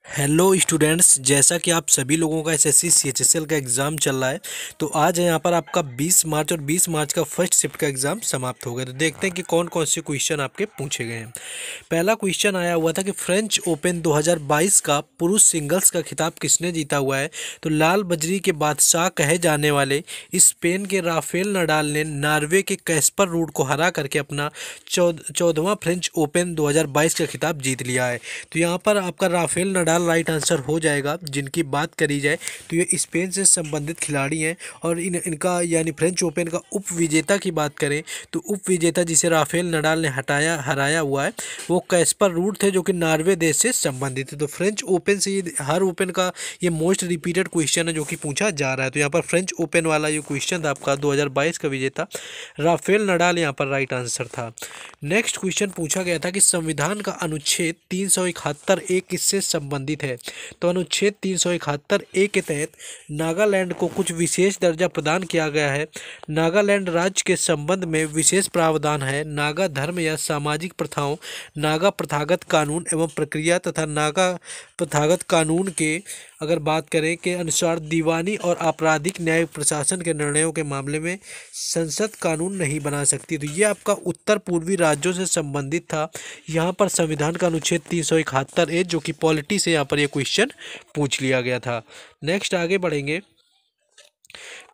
Hello students, जैसा कि आप सभी लोगों का एसएससी सीएचएसएल का एग्ज़ाम चल रहा है। तो आज है यहाँ पर आपका 20 मार्च और 20 मार्च का फर्स्ट शिफ्ट का एग्ज़ाम समाप्त हो गया। तो देखते हैं कि कौन कौन से क्वेश्चन आपके पूछे गए हैं। पहला क्वेश्चन आया हुआ था कि फ्रेंच ओपन 2022 का पुरुष सिंगल्स का खिताब किसने जीता हुआ है। तो लाल बजरी के बादशाह कहे जाने वाले स्पेन के राफेल नडाल ने नॉर्वे के कैस्पर रूड को हरा करके अपना 14वां फ्रेंच ओपन 2022 का खिताब जीत लिया है। तो यहाँ पर आपका राफेल नडाल राइट आंसर हो जाएगा। जिनकी बात करी जाए तो ये स्पेन से संबंधित खिलाड़ी हैं और इनका यानी फ्रेंच ओपन का उप विजेता की बात करें तो उप विजेता जिसे राफेल नडाल ने हराया हुआ है वो कैस्पर रूड थे, जो कि नॉर्वे देश से संबंधित है। तो फ्रेंच ओपन से ये हर ओपन का ये मोस्ट रिपीटेड क्वेश्चन है जो कि पूछा जा रहा है। तो यहाँ पर फ्रेंच ओपन वाला ये क्वेश्चन था आपका 2022 का विजेता राफेल नडाल यहाँ पर राइट आंसर था। नेक्स्ट क्वेश्चन पूछा गया था कि संविधान का अनुच्छेद 371 ए किससे संबंधित है। तो अनुच्छेद 371 ए के तहत नागालैंड को कुछ विशेष दर्जा प्रदान किया गया है। नागालैंड राज्य के संबंध में विशेष प्रावधान है। नागा धर्म या सामाजिक प्रथाओं, नागा प्रथागत कानून एवं प्रक्रिया तथा नागा प्रथागत कानून के अगर बात करें के अनुसार दीवानी और आपराधिक न्याय प्रशासन के निर्णयों के मामले में संसद कानून नहीं बना सकती। तो ये आपका उत्तर पूर्वी राज्यों से संबंधित था। यहाँ पर संविधान का अनुच्छेद 371 ए जो कि पॉलिटी से यहाँ पर ये क्वेश्चन पूछ लिया गया था। नेक्स्ट आगे बढ़ेंगे।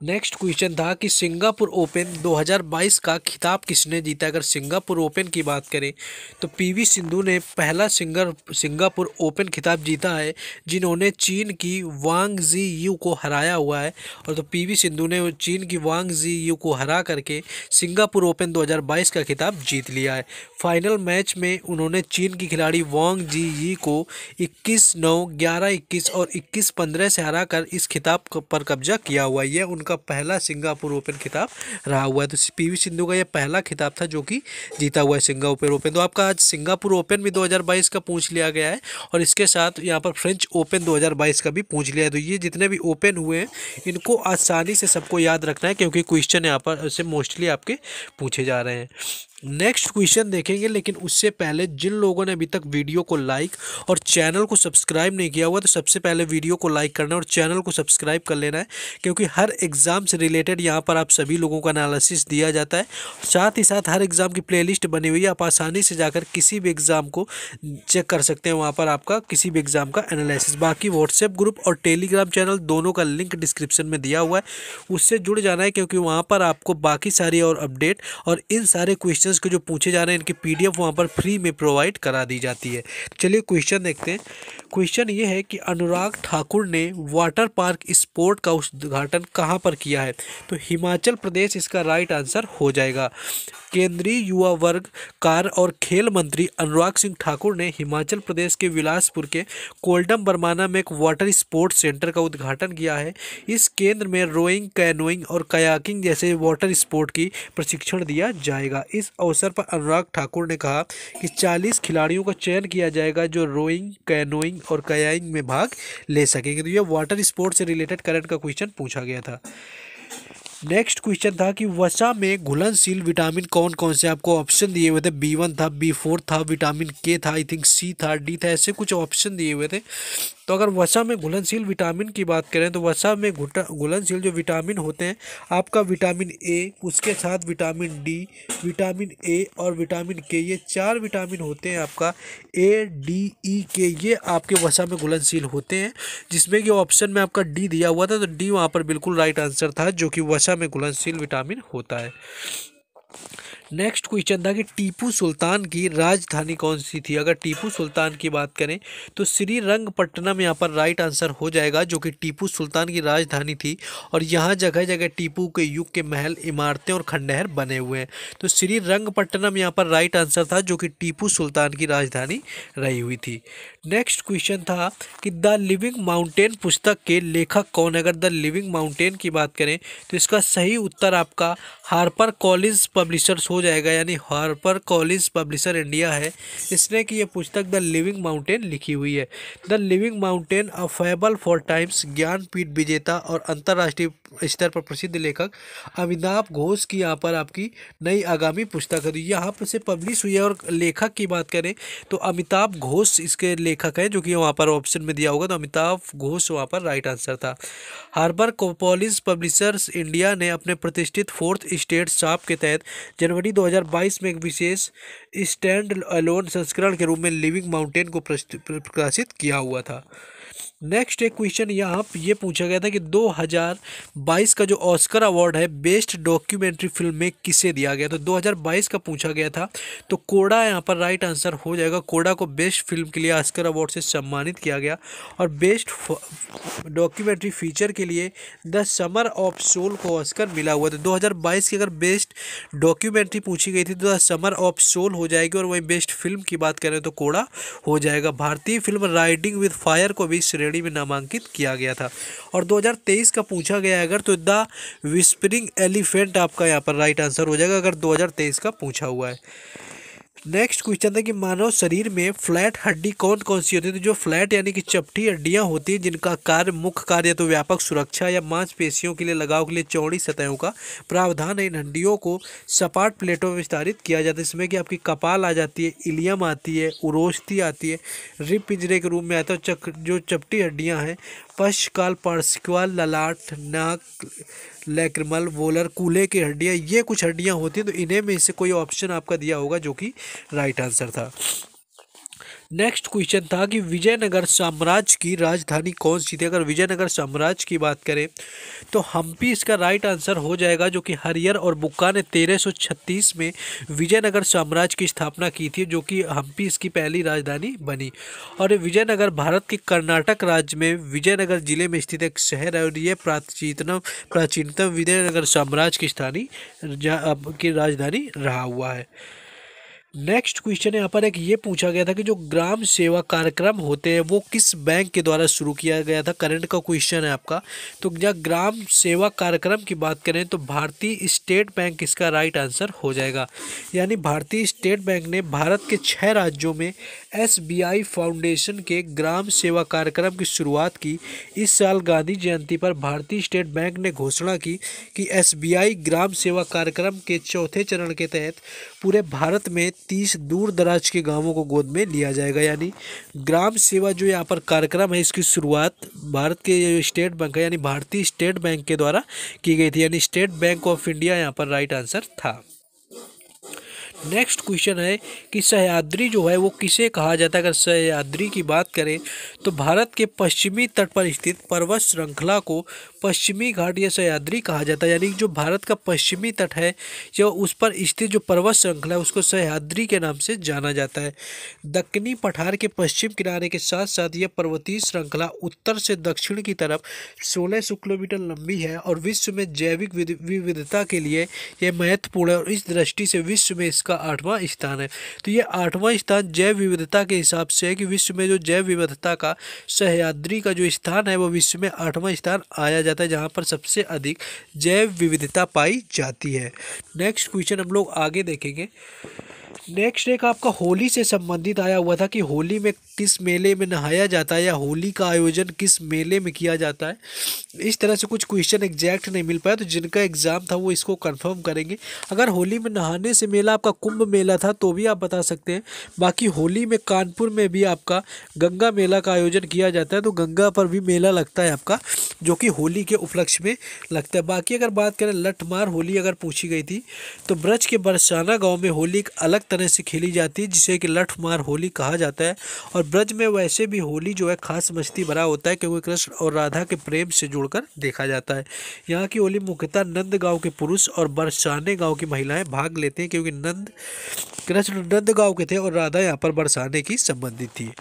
नेक्स्ट क्वेश्चन था कि सिंगापुर ओपन 2022 का खिताब किसने जीता। अगर सिंगापुर ओपन की बात करें तो पीवी सिंधु ने पहला सिंगापुर ओपन खिताब जीता है, जिन्होंने चीन की वांग जी यू को हराया हुआ है। और तो पीवी सिंधु ने चीन की वांग जी यू को हरा करके सिंगापुर ओपन 2022 का खिताब जीत लिया है। फाइनल मैच में उन्होंने चीन की खिलाड़ी वांग जी यी को 21-9, 11-21 और 21-15 से हराकर इस खिताब पर कब्जा किया हुआ है। यह उनका पहला सिंगापुर ओपन खिताब रहा हुआ है। तो पीवी सिंधु का यह पहला खिताब था जो कि जीता हुआ है सिंगापुर ओपन। तो आपका आज सिंगापुर ओपन भी 2022 का पूछ लिया गया है और इसके साथ यहाँ पर फ्रेंच ओपन 2022 का भी पूछ लिया है। तो ये जितने भी ओपन हुए हैं इनको आसानी से सबको याद रखना है, क्योंकि क्वेश्चन यहाँ पर से मोस्टली आपके पूछे जा रहे हैं। नेक्स्ट क्वेश्चन देखेंगे, लेकिन उससे पहले जिन लोगों ने अभी तक वीडियो को लाइक और चैनल को सब्सक्राइब नहीं किया हुआ तो सबसे पहले वीडियो को लाइक करना है और चैनल को सब्सक्राइब कर लेना है, क्योंकि हर एग्ज़ाम से रिलेटेड यहाँ पर आप सभी लोगों का एनालिसिस दिया जाता है। साथ ही साथ हर एग्ज़ाम की प्लेलिस्ट बनी हुई है, आप आसानी से जाकर किसी भी एग्ज़ाम को चेक कर सकते हैं। वहाँ पर आपका किसी भी एग्ज़ाम का एनालिसिस, बाकी व्हाट्सएप ग्रुप और टेलीग्राम चैनल दोनों का लिंक डिस्क्रिप्शन में दिया हुआ है, उससे जुड़ जाना है, क्योंकि वहाँ पर आपको बाकी सारी और अपडेट और इन सारे क्वेश्चंस के जो पूछे जा रहे हैं इनकी पीडीएफ वहाँ पर फ्री में प्रोवाइड करा दी जाती है। चलिए क्वेश्चन देखते हैं। क्वेश्चन ये है कि अनुराग ठाकुर ने वाटर पार्क स्पोर्ट का उद्घाटन कहाँ पर किया है। तो हिमाचल प्रदेश इसका राइट आंसर हो जाएगा। केंद्रीय युवा वर्ग कार्य और खेल मंत्री अनुराग सिंह ठाकुर ने हिमाचल प्रदेश के बिलासपुर के कोल्डम बरमाना में एक वाटर स्पोर्ट्स सेंटर का उद्घाटन किया है। इस केंद्र में रोइंग, कैनोइंग और कयाकिंग जैसे वाटर स्पोर्ट की प्रशिक्षण दिया जाएगा। इस अवसर पर अनुराग ठाकुर ने कहा कि 40 खिलाड़ियों का चयन किया जाएगा जो रोइंग, कैनोइंग और कयाकिंग में भाग ले सकेंगे। तो यह वाटर स्पोर्ट से रिलेटेड करंट का क्वेश्चन पूछा गया था। नेक्स्ट क्वेश्चन था कि वसा में घुलनशील विटामिन कौन कौन से, आपको ऑप्शन दिए हुए थे। B1 था, B4 था, विटामिन के था, आई थिंक C था, D था, ऐसे कुछ ऑप्शन दिए हुए थे। तो अगर वसा में घुलनशील विटामिन की बात करें तो वसा में घुलनशील जो विटामिन होते हैं आपका विटामिन ए, उसके साथ विटामिन डी, विटामिन ए और विटामिन के, ये 4 विटामिन होते हैं आपका A, D, E, K, ये आपके वसा में घुलनशील होते हैं, जिसमें कि ऑप्शन में आपका डी दिया हुआ था। तो डी वहाँ पर बिल्कुल राइट आंसर था, जो कि वसा में घुलनशील विटामिन होता है। नेक्स्ट क्वेश्चन था कि टीपू सुल्तान की राजधानी कौन सी थी। अगर टीपू सुल्तान की बात करें तो श्रीरंगपट्टनम यहाँ पर राइट आंसर हो जाएगा, जो कि टीपू सुल्तान की राजधानी थी और यहाँ जगह जगह टीपू के युग के महल, इमारतें और खंडहर बने हुए हैं। तो श्रीरंगपट्टनम यहाँ पर राइट आंसर था, जो कि टीपू सुल्तान की राजधानी रही हुई थी। नेक्स्ट क्वेश्चन था कि द लिविंग माउंटेन पुस्तक के लेखक कौन है। अगर द लिविंग माउंटेन की बात करें तो इसका सही उत्तर आपका हार्पर कॉलिंस पब्लिशर्स हो जाएगा, यानी हार्पर कॉलिंस पब्लिशर इंडिया है। इसने की ये पुस्तक द लिविंग माउंटेन लिखी हुई है। The living mountain a fable for times Jnanpith विजेता और अंतर्राष्ट्रीय स्तर पर प्रसिद्ध लेखक अमिताभ घोष की यहाँ पर आपकी नई आगामी पुस्तक है। तो यहाँ पर से पब्लिश हुई है। और लेखक की बात करें तो अमिताभ घोष इसके लेखक हैं, जो कि वहाँ पर ऑप्शन में दिया होगा, तो अमिताभ घोष वहाँ पर राइट आंसर था। हार्पर कॉलिंस पब्लिशर्स इंडिया ने अपने प्रतिष्ठित फोर्थ स्टेट छाप के तहत जनवरी 2022 में एक विशेष स्टैंड अलोन संस्करण के रूप में लिविंग माउंटेन को प्रकाशित किया हुआ था। नेक्स्ट एक क्वेश्चन यहाँ ये पूछा गया था कि 2022 का जो ऑस्कर अवार्ड है बेस्ट डॉक्यूमेंट्री फिल्म में किसे दिया गया। तो 2022 का पूछा गया था, तो कोडा यहाँ पर राइट आंसर हो जाएगा। कोडा को बेस्ट फिल्म के लिए ऑस्कर अवार्ड से सम्मानित किया गया। और बेस्ट डॉक्यूमेंट्री फीचर के लिए द समर ऑफ सोल को ऑस्कर मिला हुआ था। 2022 की अगर बेस्ट डॉक्यूमेंट्री पूछी गई थी तो द समर ऑफ सोल हो जाएगी। और वहीं बेस्ट फिल्म की बात करें तो कोडा हो जाएगा। भारतीय फिल्म राइडिंग विद फायर को भी श्रेणी में नामांकित किया गया था। और 2023 का पूछा गया अगर तो द विस्परिंग एलिफेंट आपका यहाँ पर राइट आंसर हो जाएगा, अगर 2023 का पूछा हुआ है। नेक्स्ट क्वेश्चन है कि मानव शरीर में फ्लैट हड्डी कौन कौन सी होती है। तो जो फ्लैट यानी कि चपटी हड्डियां होती हैं जिनका कार्य मुख्य कार्य तो व्यापक सुरक्षा या मांसपेशियों के लिए लगाव के लिए चौड़ी सतहों का प्रावधान है। इन हड्डियों को सपाट प्लेटों में विस्तारित किया जाता है। इसमें कि आपकी कपाल आ जाती है, इलियम आती है, उरोस्थी आती है, रिब पिंजरे के रूप में आता है। जो चपटी हड्डियाँ हैं पश्चकाल, पार्श्विकाल, ललाट, नाक, लैक्रिमल, वोलर, कूल्हे की हड्डियाँ, ये कुछ हड्डियाँ होती हैं। तो इन्हें में से कोई ऑप्शन आपका दिया होगा जो कि राइट आंसर था। नेक्स्ट क्वेश्चन था कि विजयनगर साम्राज्य की राजधानी कौन सी थी। अगर विजयनगर साम्राज्य की बात करें तो हम्पी इसका राइट आंसर हो जाएगा, जो कि हरियर और बुक्का ने 1336 में विजयनगर साम्राज्य की स्थापना की थी, जो कि हम्पी इसकी पहली राजधानी बनी। और विजयनगर भारत के कर्नाटक राज्य में विजयनगर जिले में स्थित एक शहर है। और ये प्राचीनतम विजयनगर साम्राज्य की की राजधानी रहा हुआ है। नेक्स्ट क्वेश्चन यहाँ पर एक ये पूछा गया था कि जो ग्राम सेवा कार्यक्रम होते हैं वो किस बैंक के द्वारा शुरू किया गया था। करंट का क्वेश्चन है आपका। तो जब ग्राम सेवा कार्यक्रम की बात करें तो भारतीय स्टेट बैंक इसका राइट आंसर हो जाएगा। यानी भारतीय स्टेट बैंक ने भारत के 6 राज्यों में SBI फाउंडेशन के ग्राम सेवा कार्यक्रम की शुरुआत की। इस साल गांधी जयंती पर भारतीय स्टेट बैंक ने घोषणा की कि SBI ग्राम सेवा कार्यक्रम के चौथे चरण के तहत पूरे भारत में 30 दूर दराज के गांवों को गोद में लिया जाएगा। यानी ग्राम सेवा जो यहाँ पर कार्यक्रम है इसकी शुरुआत भारत के स्टेट बैंक है यानी भारतीय स्टेट बैंक के द्वारा की गई थी। यानी स्टेट बैंक ऑफ इंडिया यहाँ पर राइट आंसर था। नेक्स्ट क्वेश्चन है कि सह्याद्री जो है वो किसे कहा जाता है। अगर सह्याद्री की बात करें तो भारत के पश्चिमी तट पर स्थित पर्वत श्रृंखला को पश्चिमी घाट या सह्याद्री कहा जाता है। यानी जो भारत का पश्चिमी तट है जो उस पर स्थित जो पर्वत श्रृंखला है उसको सह्याद्री के नाम से जाना जाता है। दक्कनी पठार के पश्चिम किनारे के साथ साथ यह पर्वतीय श्रृंखला उत्तर से दक्षिण की तरफ 1600 किलोमीटर लंबी है और विश्व में जैविक विविधता के लिए यह महत्वपूर्ण है। और इस दृष्टि से विश्व में इसका 8वां स्थान है। तो ये 8वां स्थान जैव विविधता के हिसाब से है कि विश्व में जो जैव विविधता का सह्याद्री का जो स्थान है वो विश्व में 8वां स्थान आया जाता है, जहाँ पर सबसे अधिक जैव विविधता पाई जाती है। नेक्स्ट क्वेश्चन हम लोग आगे देखेंगे। नेक्स्ट एक आपका होली से संबंधित आया हुआ था कि होली में किस मेले में नहाया जाता है या होली का आयोजन किस मेले में किया जाता है। इस तरह से कुछ क्वेश्चन एग्जैक्ट नहीं मिल पाया, तो जिनका एग्जाम था वो इसको कंफर्म करेंगे। अगर होली में नहाने से मेला आपका कुंभ मेला था तो भी आप बता सकते हैं। बाकी होली में कानपुर में भी आपका गंगा मेला का आयोजन किया जाता है, तो गंगा पर भी मेला लगता है आपका, जो कि होली के उपलक्ष्य में लगता है। बाकी अगर बात करें लठमार होली अगर पूछी गई थी तो ब्रज के बरसाना गाँव में होली एक अलग तरह से खेली जाती है जिसे कि लठमार होली कहा जाता है। और ब्रज में वैसे भी होली जो है खास मस्ती भरा होता है क्योंकि कृष्ण और राधा के प्रेम से जोड़कर देखा जाता है। यहाँ की होली मुख्यतः नंद गांव के पुरुष और बरसाने गांव की महिलाएं भाग लेते हैं क्योंकि कृष्ण नंद गांव के थे और राधा यहाँ पर बरसाने की संबंधित थी।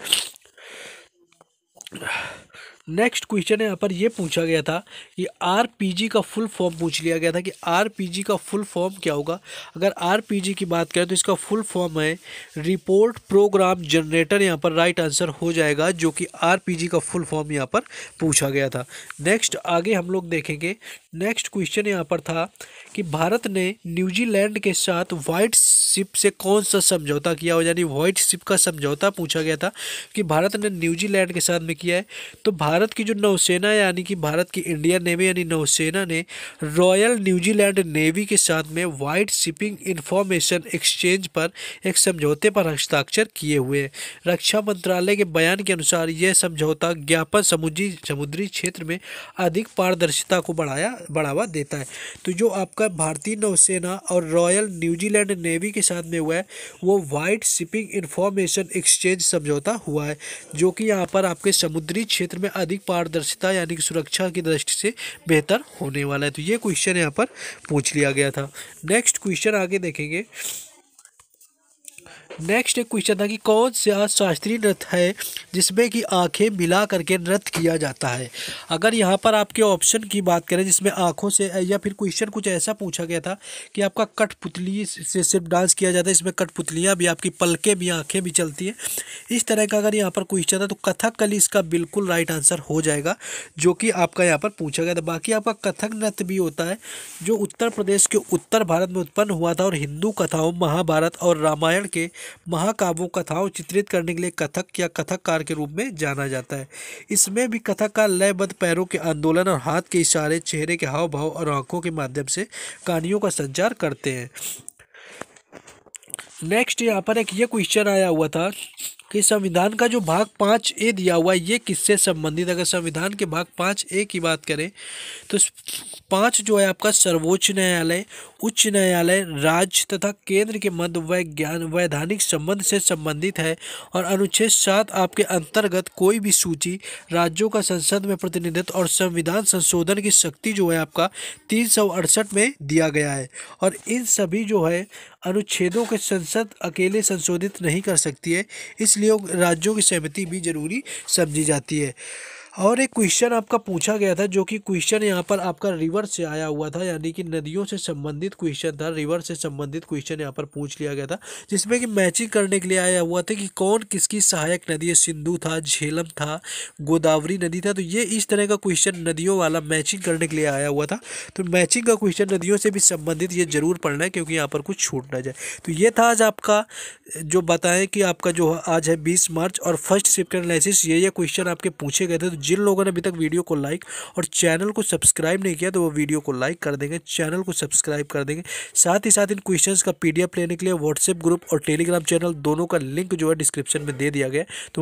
नेक्स्ट क्वेश्चन यहाँ पर ये पूछा गया था कि आरपीजी का फुल फॉर्म पूछ लिया गया था कि आरपीजी का फुल फॉर्म क्या होगा। अगर आरपीजी की बात करें तो इसका फुल फॉर्म है रिपोर्ट प्रोग्राम जनरेटर, यहाँ पर राइट आंसर हो जाएगा, जो कि आरपीजी का फुल फॉर्म यहाँ पर पूछा गया था। नेक्स्ट आगे हम लोग देखेंगे। नेक्स्ट क्वेश्चन यहाँ पर था कि भारत ने न्यूजीलैंड के साथ व्हाइट शिप से कौन सा समझौता किया हो, यानी व्हाइट शिप का समझौता पूछा गया था कि भारत ने न्यूजीलैंड के साथ में किया है। तो भारत की जो नौसेना है, यानी कि भारत की इंडियन नेवी यानी नौसेना ने रॉयल न्यूजीलैंड नेवी के साथ में व्हाइट शिपिंग इंफॉर्मेशन एक्सचेंज पर एक समझौते पर हस्ताक्षर किए हुए हैं। रक्षा मंत्रालय के बयान के अनुसार यह समझौता ज्ञापन समुद्री क्षेत्र में अधिक पारदर्शिता को बढ़ावा देता है। तो जो आपका भारतीय नौसेना और रॉयल न्यूजीलैंड नेवी के साथ में हुआ है वो व्हाइट शिपिंग इंफॉर्मेशन एक्सचेंज समझौता हुआ है, जो कि यहाँ पर आपके समुद्री क्षेत्र में अधिक पारदर्शिता यानी कि सुरक्षा की दृष्टि से बेहतर होने वाला है। तो ये क्वेश्चन यहाँ पर पूछ लिया गया था। नेक्स्ट क्वेश्चन आगे देखेंगे। नेक्स्ट एक क्वेश्चन था कि कौन सा शास्त्रीय नृत्य है जिसमें कि आंखें मिला करके नृत्य किया जाता है। अगर यहाँ पर आपके ऑप्शन की बात करें जिसमें आंखों से, या फिर क्वेश्चन कुछ ऐसा पूछा गया था कि आपका कठपुतली से सिर्फ डांस किया जाता है, इसमें कठपुतलियाँ भी, आपकी पलकें भी, आंखें भी चलती है, इस तरह का अगर यहाँ पर क्वेश्चन था तो कथकली इसका बिल्कुल राइट आंसर हो जाएगा, जो कि आपका यहाँ पर पूछा गया था। बाकी आपका कथक नृत्य भी होता है जो उत्तर प्रदेश के उत्तर भारत में उत्पन्न हुआ था और हिंदू कथाओं, महाभारत और रामायण के महाकाव्यों कथाओं चित्रित करने के लिए कथक या कथककार के रूप में जाना जाता है। इसमें भी कथक का लयबद्ध पैरों के आंदोलन और हाथ के इशारे, चेहरे के हाव भाव और आंखों के माध्यम से कहानियों का संचार करते हैं। नेक्स्ट यहाँ पर एक ये क्वेश्चन आया हुआ था कि संविधान का जो भाग 5A दिया हुआ है ये किससे संबंधित। अगर संविधान के भाग 5A की बात करें तो 5 जो है आपका सर्वोच्च न्यायालय, उच्च न्यायालय, राज्य तथा केंद्र के मध्य वैधानिक संबंध से संबंधित है। और अनुच्छेद 7 आपके अंतर्गत कोई भी सूची, राज्यों का संसद में प्रतिनिधित्व और संविधान संशोधन की शक्ति जो है आपका 368 में दिया गया है। और इन सभी जो है अनुच्छेदों के संसद अकेले संशोधित नहीं कर सकती है, इसलिए राज्यों की सहमति भी जरूरी समझी जाती है। और एक क्वेश्चन आपका पूछा गया था जो कि क्वेश्चन यहाँ पर आपका रिवर से आया हुआ था, यानी कि नदियों से संबंधित क्वेश्चन था। रिवर से संबंधित क्वेश्चन यहाँ पर पूछ लिया गया था, जिसमें कि मैचिंग करने के लिए आया हुआ था कि कौन किसकी सहायक नदी है। सिंधु था, झेलम था, गोदावरी नदी था। तो ये इस तरह का क्वेश्चन नदियों वाला मैचिंग करने के लिए आया हुआ था। तो मैचिंग का क्वेश्चन नदियों से भी संबंधित ये जरूर पढ़ना है, क्योंकि यहाँ पर कुछ छूट ना जाए। तो ये था आज आपका जो बताएं कि आपका जो आज है 20 मार्च और फर्स्ट शिफ्ट एनालिसिस, ये क्वेश्चन आपके पूछे गए थे। तो जिन लोगों ने अभी तक वीडियो को लाइक और चैनल को सब्सक्राइब नहीं किया तो वो वीडियो को लाइक कर देंगे, चैनल को सब्सक्राइब कर देंगे। साथ ही साथ इन क्वेश्चंस का PDF लेने के लिए व्हाट्सएप ग्रुप और टेलीग्राम चैनल दोनों का लिंक जो है डिस्क्रिप्शन में दे दिया गया है। तो